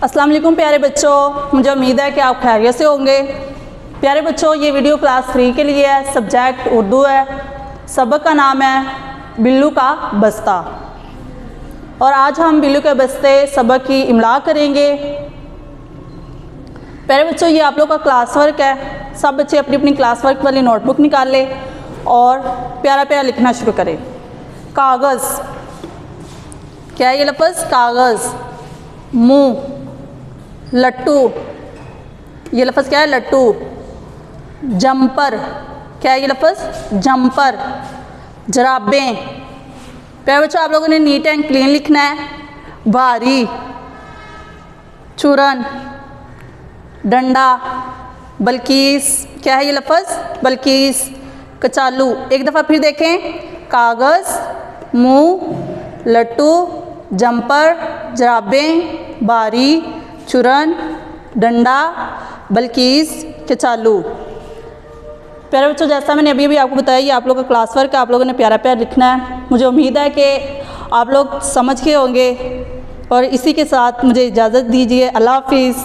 अस्सलाम वालेकुम प्यारे बच्चों, मुझे उम्मीद है कि आप खैरियत से होंगे। प्यारे बच्चों, ये वीडियो क्लास 3 के लिए है। सब्जेक्ट उर्दू है। सबक का नाम है बिल्लू का बस्ता और आज हम बिल्लू के बस्ते सबक की इमला करेंगे। प्यारे बच्चों, ये आप लोग का क्लास वर्क है। सब बच्चे अपनी अपनी क्लास वर्क वाली नोटबुक निकाल लें और प्यारा प्यारा लिखना शुरू करें। कागज़, क्या है ये लफ्ज़? कागज़। मुँह, लट्टू, ये लफ्ज़ क्या है? लट्टू। जंपर, क्या है ये लफ्ज़? जंपर। जराबें। प्यारे बच्चों, आप लोगों ने नीट एंड क्लीन लिखना है। भारी, चूरन, डंडा, बल्कीस, क्या है ये लफ्ज़? बल्कीस। कचालू। एक दफ़ा फिर देखें। कागज़, मुँह, लट्टू, जंपर, जराबें, बारी, चुरन, डंडा, बल्कीस, कचालू। प्यारे बच्चों, जैसा मैंने अभी आपको बताया, ये आप लोगों का क्लास वर्क है। आप लोगों ने प्यारा प्यारा लिखना है। मुझे उम्मीद है कि आप लोग समझ के होंगे और इसी के साथ मुझे इजाज़त दीजिए। अल्लाह हाफिज़।